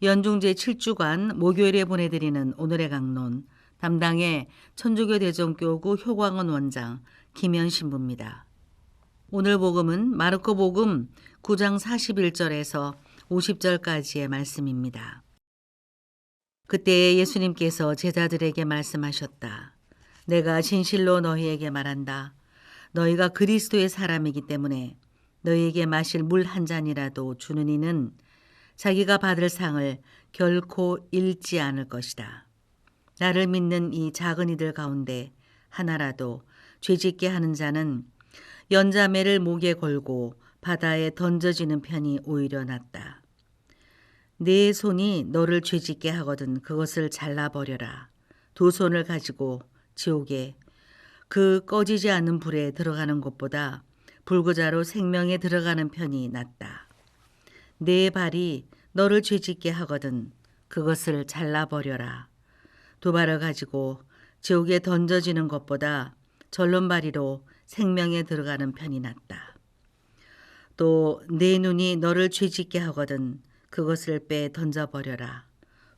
연중 제7주간 목요일에 보내드리는 오늘의 강론, 담당의 천주교 대전교구 효광원 원장 김현 신부입니다. 오늘 복음은 마르코 복음 9장 41절에서 50절까지의 말씀입니다. 그때 예수님께서 제자들에게 말씀하셨다. 내가 진실로 너희에게 말한다. 너희가 그리스도의 사람이기 때문에 너희에게 마실 물 한 잔이라도 주는 이는 자기가 받을 상을 결코 잃지 않을 것이다. 나를 믿는 이 작은 이들 가운데 하나라도 죄짓게 하는 자는 연자매를 목에 걸고 바다에 던져지는 편이 오히려 낫다. 네 손이 너를 죄짓게 하거든 그것을 잘라버려라. 두 손을 가지고 지옥에 그 꺼지지 않는 불에 들어가는 것보다 불구자로 생명에 들어가는 편이 낫다. 네 발이 너를 죄짓게 하거든 그것을 잘라버려라. 두 발을 가지고 지옥에 던져지는 것보다 절름발이로 생명에 들어가는 편이 낫다. 또 네 눈이 너를 죄짓게 하거든 그것을 빼 던져버려라.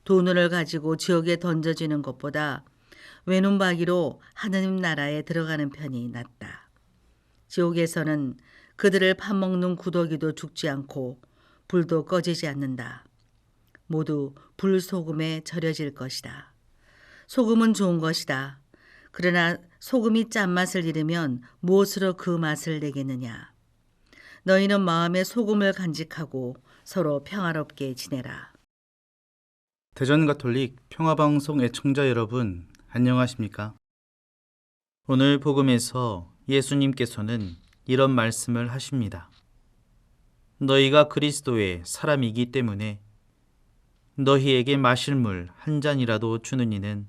두 눈을 가지고 지옥에 던져지는 것보다 외눈박이로 하느님 나라에 들어가는 편이 낫다. 지옥에서는 그들을 파먹는 구더기도 죽지 않고 불도 꺼지지 않는다. 모두 불소금에 절여질 것이다. 소금은 좋은 것이다. 그러나 소금이 짠맛을 잃으면 무엇으로 그 맛을 내겠느냐. 너희는 마음에 소금을 간직하고 서로 평화롭게 지내라. 대전가톨릭 평화방송 애청자 여러분, 안녕하십니까? 오늘 복음에서 예수님께서는 이런 말씀을 하십니다. 너희가 그리스도의 사람이기 때문에 너희에게 마실 물 한 잔이라도 주는 이는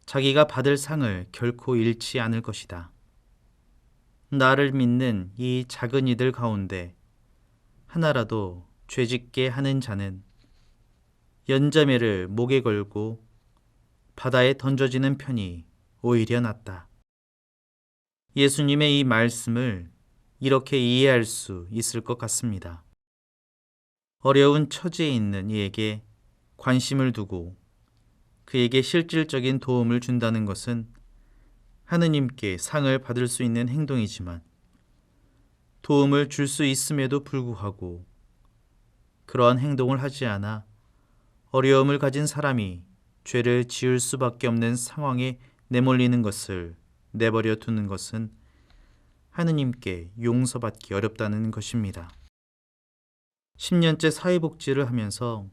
자기가 받을 상을 결코 잃지 않을 것이다. 나를 믿는 이 작은 이들 가운데 하나라도 죄짓게 하는 자는 연자매를 목에 걸고 바다에 던져지는 편이 오히려 낫다. 예수님의 이 말씀을 이렇게 이해할 수 있을 것 같습니다. 어려운 처지에 있는 이에게 관심을 두고 그에게 실질적인 도움을 준다는 것은 하느님께 상을 받을 수 있는 행동이지만 도움을 줄 수 있음에도 불구하고 그러한 행동을 하지 않아 어려움을 가진 사람이 죄를 지을 수밖에 없는 상황에 내몰리는 것을 내버려 두는 것은 하느님께 용서받기 어렵다는 것입니다. 10년째 사회복지를 하면서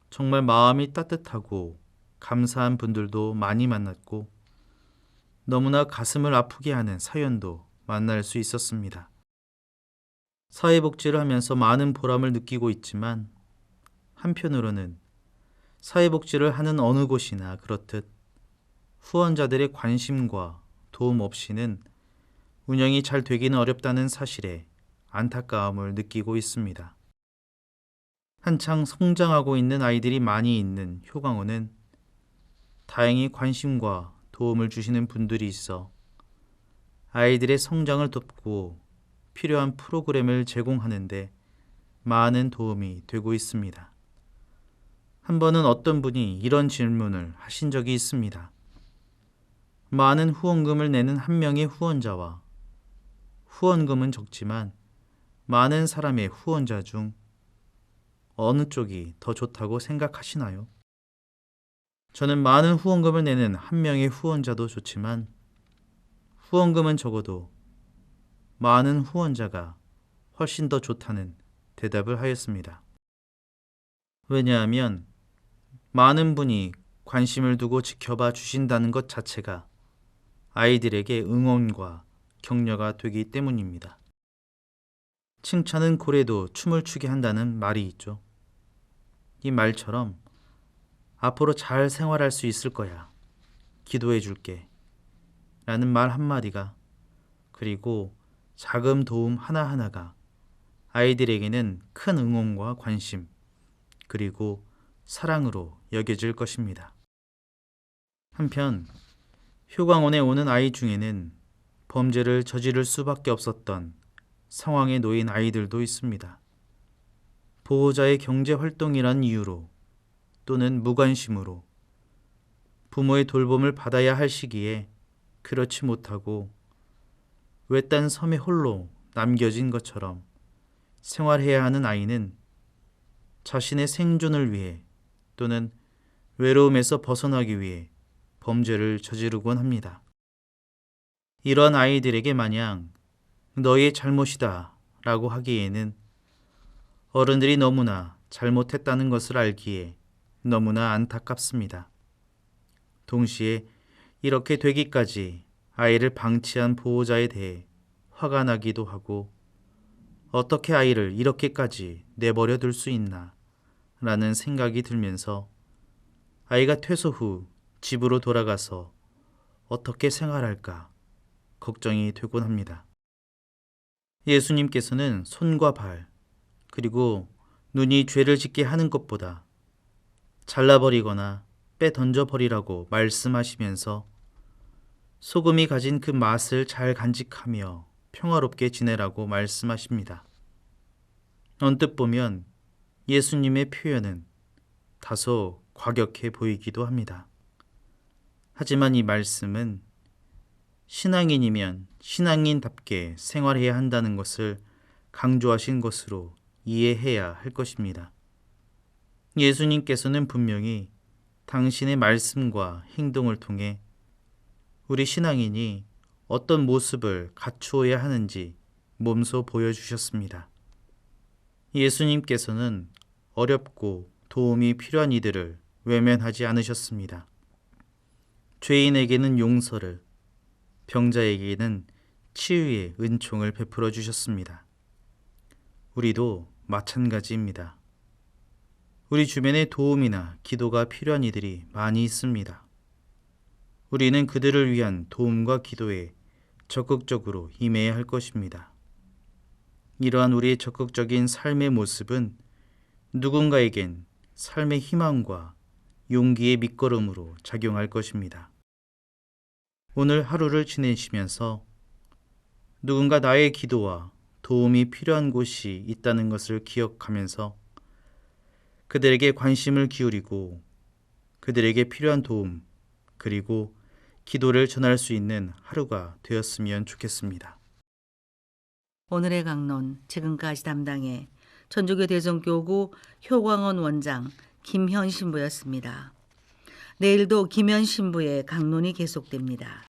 정말 마음이 따뜻하고 감사한 분들도 많이 만났고 너무나 가슴을 아프게 하는 사연도 만날 수 있었습니다. 사회복지를 하면서 많은 보람을 느끼고 있지만 한편으로는 사회복지를 하는 어느 곳이나 그렇듯 후원자들의 관심과 도움 없이는 운영이 잘 되기는 어렵다는 사실에 안타까움을 느끼고 있습니다. 한창 성장하고 있는 아이들이 많이 있는 효광원은 다행히 관심과 도움을 주시는 분들이 있어 아이들의 성장을 돕고 필요한 프로그램을 제공하는데 많은 도움이 되고 있습니다. 한 번은 어떤 분이 이런 질문을 하신 적이 있습니다. 많은 후원금을 내는 한 명의 후원자와 후원금은 적지만 많은 사람의 후원자 중 어느 쪽이 더 좋다고 생각하시나요? 저는 많은 후원금을 내는 한 명의 후원자도 좋지만 후원금은 적어도 많은 후원자가 훨씬 더 좋다는 대답을 하였습니다. 왜냐하면 많은 분이 관심을 두고 지켜봐 주신다는 것 자체가 아이들에게 응원과 격려가 되기 때문입니다. 칭찬은 고래도 춤을 추게 한다는 말이 있죠. 이 말처럼 앞으로 잘 생활할 수 있을 거야. 기도해 줄게. 라는 말 한마디가 그리고 작은 도움 하나하나가 아이들에게는 큰 응원과 관심 그리고 사랑으로 여겨질 것입니다. 한편 효광원에 오는 아이 중에는 범죄를 저지를 수밖에 없었던 상황에 놓인 아이들도 있습니다. 보호자의 경제 활동이란 이유로 또는 무관심으로 부모의 돌봄을 받아야 할 시기에 그렇지 못하고 외딴 섬에 홀로 남겨진 것처럼 생활해야 하는 아이는 자신의 생존을 위해 또는 외로움에서 벗어나기 위해 범죄를 저지르곤 합니다. 이런 아이들에게 마냥 너의 잘못이다 라고 하기에는 어른들이 너무나 잘못했다는 것을 알기에 너무나 안타깝습니다. 동시에 이렇게 되기까지 아이를 방치한 보호자에 대해 화가 나기도 하고 어떻게 아이를 이렇게까지 내버려 둘 수 있나 라는 생각이 들면서 아이가 퇴소 후 집으로 돌아가서 어떻게 생활할까 걱정이 되곤 합니다. 예수님께서는 손과 발 그리고 눈이 죄를 짓게 하는 것보다 잘라버리거나 빼던져버리라고 말씀하시면서 소금이 가진 그 맛을 잘 간직하며 평화롭게 지내라고 말씀하십니다. 언뜻 보면 예수님의 표현은 다소 과격해 보이기도 합니다. 하지만 이 말씀은 신앙인이면 신앙인답게 생활해야 한다는 것을 강조하신 것으로 이해해야 할 것입니다. 예수님께서는 분명히 당신의 말씀과 행동을 통해 우리 신앙인이 어떤 모습을 갖추어야 하는지 몸소 보여주셨습니다. 예수님께서는 어렵고 도움이 필요한 이들을 외면하지 않으셨습니다. 죄인에게는 용서를, 병자에게는 치유의 은총을 베풀어 주셨습니다. 우리도 마찬가지입니다. 우리 주변에 도움이나 기도가 필요한 이들이 많이 있습니다. 우리는 그들을 위한 도움과 기도에 적극적으로 임해야 할 것입니다. 이러한 우리의 적극적인 삶의 모습은 누군가에겐 삶의 희망과 용기의 밑거름으로 작용할 것입니다. 오늘 하루를 지내시면서 누군가 나의 기도와 도움이 필요한 곳이 있다는 것을 기억하면서 그들에게 관심을 기울이고 그들에게 필요한 도움 그리고 기도를 전할 수 있는 하루가 되었으면 좋겠습니다. 오늘의 강론 지금까지 담당해 천주교 대전교구 효광원 원장 김현 신부였습니다. 내일도 김현 신부의 강론이 계속됩니다.